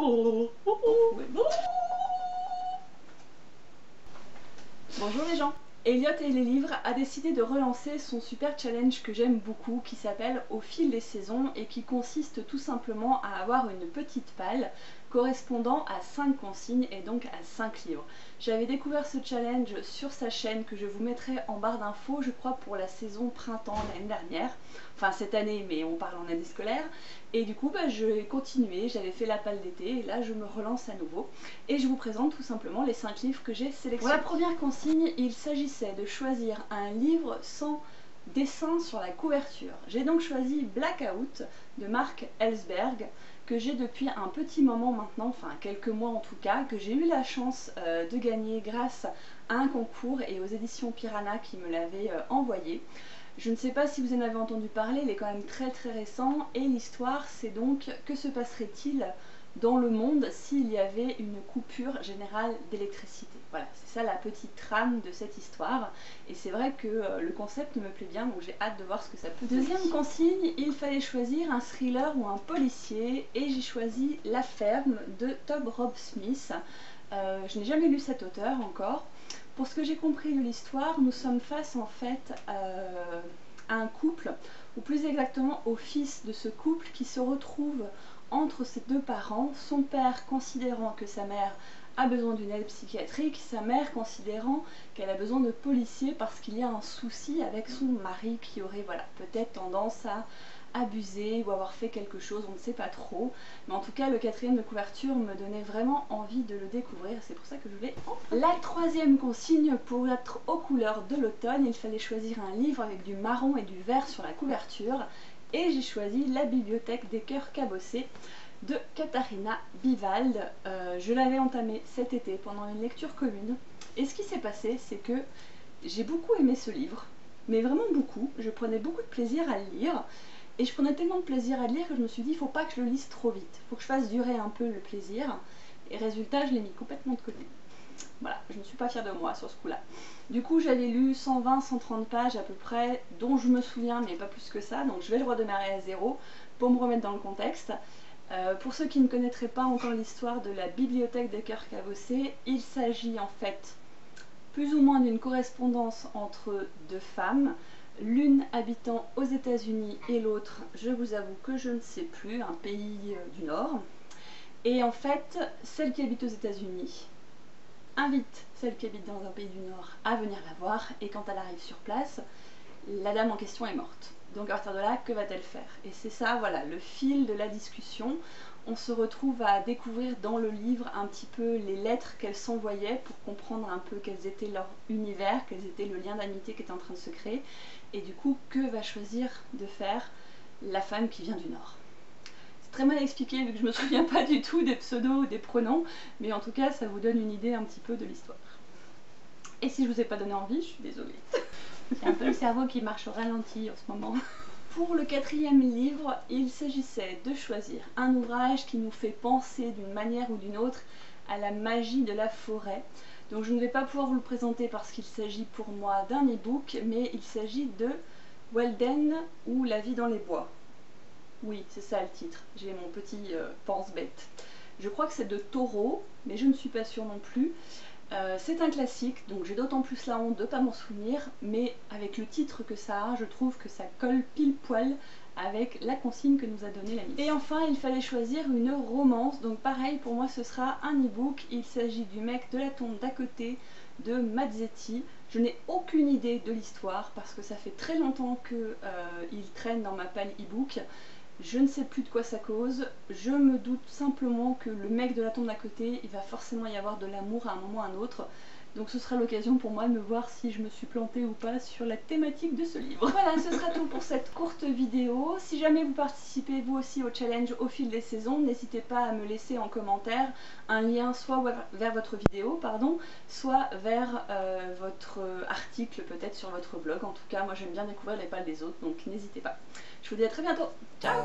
Bonjour les gens. Elliot et les livres a décidé de relancer son super challenge que j'aime beaucoup qui s'appelle Au fil des saisons et qui consiste tout simplement à avoir une petite palle correspondant à 5 consignes et donc à 5 livres. J'avais découvert ce challenge sur sa chaîne que je vous mettrai en barre d'infos, je crois pour la saison printemps l'année dernière, enfin cette année mais on parle en année scolaire, et du coup j'ai continué, j'avais fait la palle d'été et là je me relance à nouveau et je vous présente tout simplement les 5 livres que j'ai sélectionnés. Pour la première consigne, il s'agissait de choisir un livre sans dessin sur la couverture. J'ai donc choisi Blackout de Mark Ellsberg, que j'ai depuis un petit moment maintenant, enfin quelques mois en tout cas, que j'ai eu la chance de gagner grâce à un concours et aux éditions Piranha qui me l'avaient envoyé. Je ne sais pas si vous en avez entendu parler, il est quand même très récent et l'histoire c'est donc que se passerait-il dans le monde s'il y avait une coupure générale d'électricité. Voilà, c'est ça la petite trame de cette histoire et c'est vrai que le concept me plaît bien donc j'ai hâte de voir ce que ça peut donner. Deuxième consigne, il fallait choisir un thriller ou un policier et j'ai choisi La Ferme de Todd Robert-Smith. Je n'ai jamais lu cet auteur encore. Pour ce que j'ai compris de l'histoire, nous sommes face en fait à un couple, ou plus exactement au fils de ce couple qui se retrouve entre ses deux parents, son père considérant que sa mère a besoin d'une aide psychiatrique, sa mère considérant qu'elle a besoin de policiers parce qu'il y a un souci avec son mari qui aurait peut-être tendance à abuser ou avoir fait quelque chose, on ne sait pas trop. Mais en tout cas, le quatrième de couverture me donnait vraiment envie de le découvrir, c'est pour ça que je l'ai en premier. La troisième consigne, pour être aux couleurs de l'automne, il fallait choisir un livre avec du marron et du vert sur la couverture. Et j'ai choisi La bibliothèque des cœurs cabossés de Katharina Bivald. Je l'avais entamé cet été pendant une lecture commune. Et ce qui s'est passé, c'est que j'ai beaucoup aimé ce livre, mais vraiment beaucoup. Je prenais beaucoup de plaisir à le lire. Et je prenais tellement de plaisir à le lire que je me suis dit, il ne faut pas que je le lise trop vite. Il faut que je fasse durer un peu le plaisir. Et résultat, je l'ai mis complètement de côté. Voilà, je ne suis pas fière de moi sur ce coup-là. Du coup, j'avais lu 120-130 pages à peu près, dont je me souviens, mais pas plus que ça. Donc je vais le redémarrer à zéro pour me remettre dans le contexte. Pour ceux qui ne connaîtraient pas encore l'histoire de la bibliothèque des cœurs cabossés, il s'agit en fait plus ou moins d'une correspondance entre deux femmes, l'une habitant aux États-Unis et l'autre, je vous avoue que je ne sais plus, un pays du Nord. Et en fait, celle qui habite aux États-Unis invite celle qui habite dans un pays du Nord à venir la voir, et quand elle arrive sur place, la dame en question est morte. Donc à partir de là, que va-t-elle faire? Et c'est ça, voilà, le fil de la discussion. On se retrouve à découvrir dans le livre un petit peu les lettres qu'elles s'envoyaient pour comprendre un peu quels étaient leur univers, quels étaient le lien d'amitié qui était en train de se créer. Et du coup, que va choisir de faire la femme qui vient du Nord? C'est très mal expliqué vu que je me souviens pas du tout des pseudos ou des pronoms, mais en tout cas, ça vous donne une idée un petit peu de l'histoire. Et si je vous ai pas donné envie, je suis désolée. C'est un peu le cerveau qui marche au ralenti en ce moment. Pour le quatrième livre, il s'agissait de choisir un ouvrage qui nous fait penser d'une manière ou d'une autre à la magie de la forêt. Donc je ne vais pas pouvoir vous le présenter parce qu'il s'agit pour moi d'un e-book, mais il s'agit de Walden ou La vie dans les bois. Oui, c'est ça le titre, j'ai mon petit pense-bête. Je crois que c'est de Taureau, mais je ne suis pas sûre non plus. C'est un classique, donc j'ai d'autant plus la honte de ne pas m'en souvenir, mais avec le titre que ça a, je trouve que ça colle pile poil avec la consigne que nous a donnée la Miss. Et enfin, il fallait choisir une romance, donc pareil, pour moi ce sera un e-book. Il s'agit du mec de la tombe d'à côté de Mazzetti. Je n'ai aucune idée de l'histoire parce que ça fait très longtemps qu'il traîne dans ma palle e-book. Je ne sais plus de quoi ça cause, je me doute simplement que le mec de la tombe d'à côté, il va forcément y avoir de l'amour à un moment ou à un autre. Donc ce sera l'occasion pour moi de me voir si je me suis plantée ou pas sur la thématique de ce livre. Voilà, ce sera tout pour cette courte vidéo. Si jamais vous participez vous aussi au challenge au fil des saisons, n'hésitez pas à me laisser en commentaire un lien soit vers votre vidéo, soit vers votre article peut-être sur votre blog. En tout cas, moi j'aime bien découvrir les pales des autres, donc n'hésitez pas. Je vous dis à très bientôt. Ciao!